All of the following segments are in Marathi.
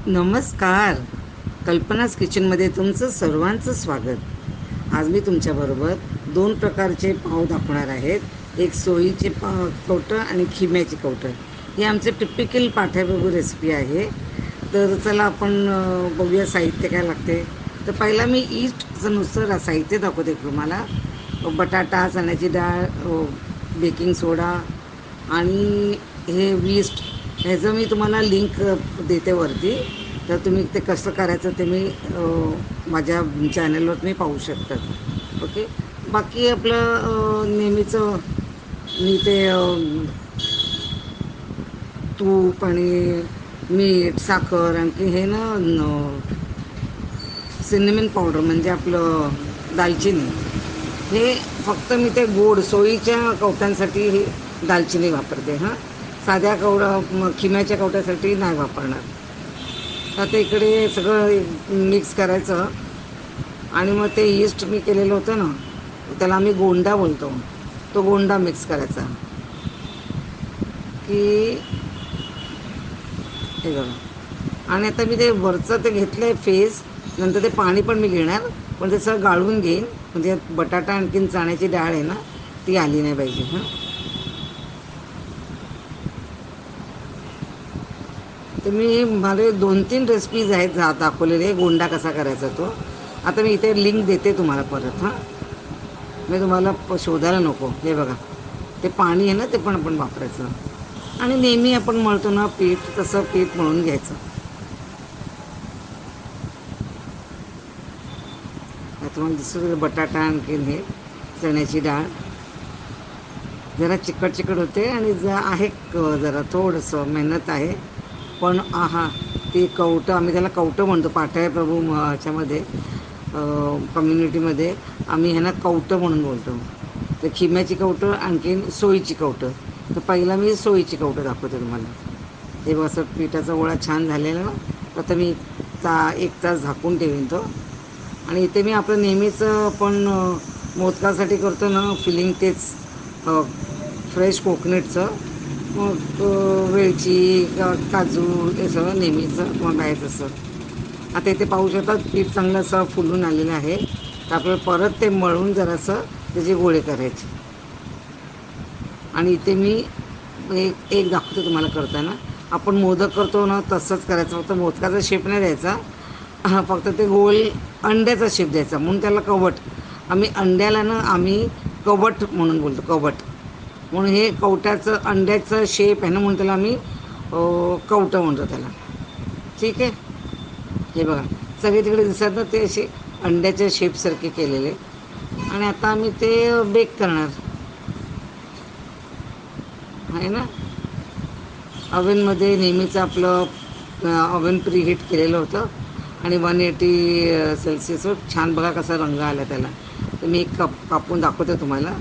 नमस्कार. कल्पनाच किचनमध्ये तुमचं सर्वांचं स्वागत. आज मी तुमच्याबरोबर दोन प्रकारचे पाव दाखवणार आहेत. एक सोयीचे कवटं आणि खिम्याची कवटं. हे आमचे टिपिकल पाठ्याबरोबर रेसिपी आहे. तर चला आपण बघूया साहित्य काय लागते. तर पहिला मी ईस्टचं नुसतं साहित्य दाखवते तुम्हाला. बटाटा, चण्याची डाळ, बेकिंग सोडा आणि हे ईस्ट ह्याचं मी तुम्हाला लिंक देते वरती. तर तुम्ही ते कसं करायचं ते मी माझ्या चॅनलवर तुम्ही पाहू शकता. ओके. बाकी आपलं नेहमीचं मी ते तूप आणि मीठ, साखर, आणखी हे सिनेमन पावडर म्हणजे आपलं दालचिनी, हे फक्त मी ते गोड सोयीच्या कवट्यांसाठी हे दालचिनी वापरते. साध्या खिम्याच्या कवट्यासाठी नाही वापरणार. आता इकडे सगळं मिक्स करायचं आणि मग ते ईस्ट मी केलेलं होतं ना, त्याला आम्ही गोंडा बोलतो. तो गोंडा मिक्स करायचा की हे बघा. आणि आता मी ते वरचं ते घेतलं आहे फेस. नंतर ते पाणी पण मी घेणार, पण ते सगळं गाळून घेईन म्हणजे बटाटा आणखीन चण्याची डाळ आहे ना ती आली नाही पाहिजे. तर मी मला 2-3 रेसिपीज आहेत दाखवलेले गोंडा कसा करायचा तो. आता मी इथे लिंक देते तुम्हाला परत. मी तुम्हाला शोधायला नको. हे बघा, ते पाणी आहे ना ते पण आपण वापरायचं. आणि नेहमी आपण मळतो ना पीठ, तसं पीठ मळून घ्यायचं. तुम्हाला दिसतं बटाटा आणखीन हे चण्याची डाळ जरा चिकट होते आणि आहे जरा थोडंसं मेहनत आहे. पण ते कवटं, आम्ही त्याला कवटं म्हणतो पाठ्या प्रभू ह्याच्यामध्ये कम्युनिटीमध्ये आम्ही ह्यांना कवटं म्हणून बोलतो. तर खिम्याची कवटं आणखीन सोयीची कवटं. तर पहिला मी सोयीची कवटं दाखवते तुम्हाला. हे बघ, असं पिठाचा गोळा छान झालेला ना. आता मी 1 तास झाकून ठेवीन तो. आणि इथे मी आपलं नेहमीच आपण मोदकासाठी करतो ना फिलिंग, तेच फ्रेश कोकोनटचं, मग वेलची, काजू, हे सगळं नेहमीचं मग आहे तसं. आता इथे पाहू शकतात पीठ चांगलं असं फुलून आलेलं आहे. तर आपल्याला परत ते मळून जरासं त्याचे गोळे करायचे. आणि इथे मी एक दाखवते तुम्हाला करताना. आपण मोदक करतो ना तसंच करायचं, फक्त मोदकाचा शेप नाही द्यायचा. फक्त ते गोल अंड्याचा शेप द्यायचा, म्हणून त्याला कवट. आम्ही अंड्याला ना कवट म्हणून बोलतो, कवट. म्हणून हे कवट्याचं अंड्याचं शेप आहे ना, म्हणून त्याला आम्ही कवटं म्हणतो त्याला. ठीक आहे. हे बघा, सगळे तिकडे दिसतात ना ते असे अंड्याच्या शेपसारखे केलेले. आणि आता आम्ही ते बेक करणार आहे ना. ओव्हनमध्ये नेहमीचं आपलं ओव्हन प्रीहीट केलेलं होतं आणि 180 सेल्सिअसवर छान बघा कसा रंग आला त्याला. तर मी एक कापून दाखवते तुम्हाला.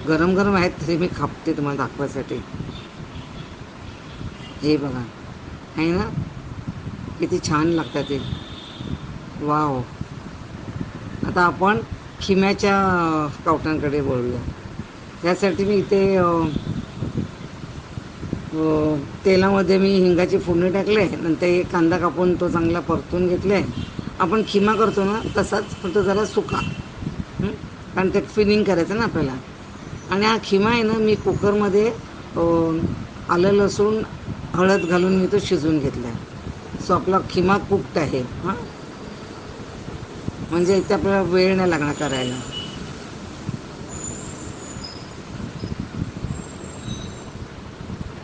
गरम गरम आहेत तरी मी कापते तुम्हाला दाखवायसाठी. हे बघा, आहे ना किती छान लागतात ते. वाव. आता आपण खिम्याच्या कवटांकडे वळूया. त्यासाठी मी इथे तेलामध्ये मी हिंगाची फोडणी टाकले. नंतर एक कांदा कापून तो चांगला परतून घेतला. आपण खिमा करतो ना तसाच, फक्त जरा सुका, कारण ते फिलिंग करायचं ना आपल्याला. आणि हा खिमा आहे ना मी कुकरमध्ये आलं लसूण हळद घालून मी तो शिजवून घेतला आहे. सो आपला खिमा कुक्ड आहे. म्हणजे इथे आपल्याला वेळ नाही लागणार करायला.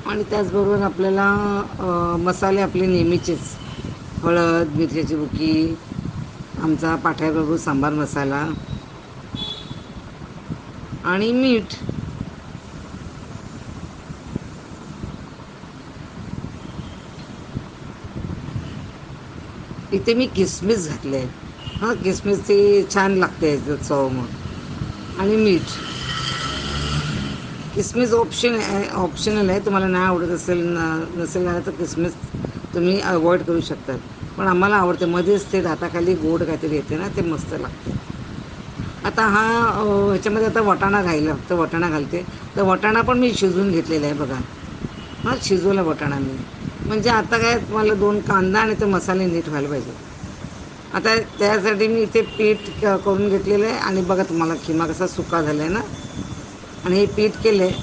आणि त्याचबरोबर आपल्याला मसाले आपले नेहमीचेच, हळद, मिरच्याची बुकी, आमचा पाठ्याप्रभू सांबार मसाला आणि मीठ. इथे मी किसमिस घातले. किसमिस ती छान लागते चव मग. आणि मीठ. किसमिस ऑप्शनल आहे. तुम्हाला नाही आवडत नसेल ना तर किसमिस तुम्ही अवॉइड करू शकता. पण आम्हाला आवडते. मध्येच ते दाताखाली गोड काहीतरी येते ना, ते मस्त लागते. आता ह्याच्यामध्ये आता वाटाणा तर वाटाणा घालते. तर वाटाणा पण मी शिजवून घेतलेला आहे बघा. शिजवला वाटाणा मी. म्हणजे आता काय मला 2 कांदा आणि ते मसाले नीट व्हायला पाहिजे. आता त्यासाठी मी इथे पीठ करून घेतलेलं आहे आणि बघा तुम्हाला खिमा कसा सुका झाला आहे ना. आणि हे पीठ केलं आहे,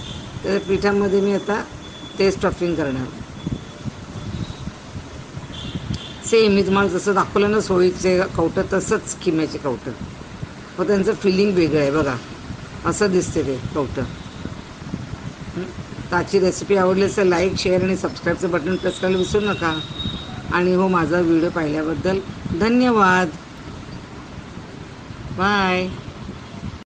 त्या पिठामध्ये मी आता ते स्टफिंग करणार. सेम मी तुम्हाला जसं दाखवलं ना सोळीचे कवटं, तसंच खिम्याचे कवटं. मग त्यांचं फिलिंग वेगळं आहे बघा, असं दिसते ते कवटं. तर आजची रेसिपी आवडली असेल लाईक, शेअर आणि सबस्क्राईबचं बटन प्रेस करायला विसरू नका. आणि हो, माझा व्हिडिओ पाहिल्याबद्दल धन्यवाद. बाय.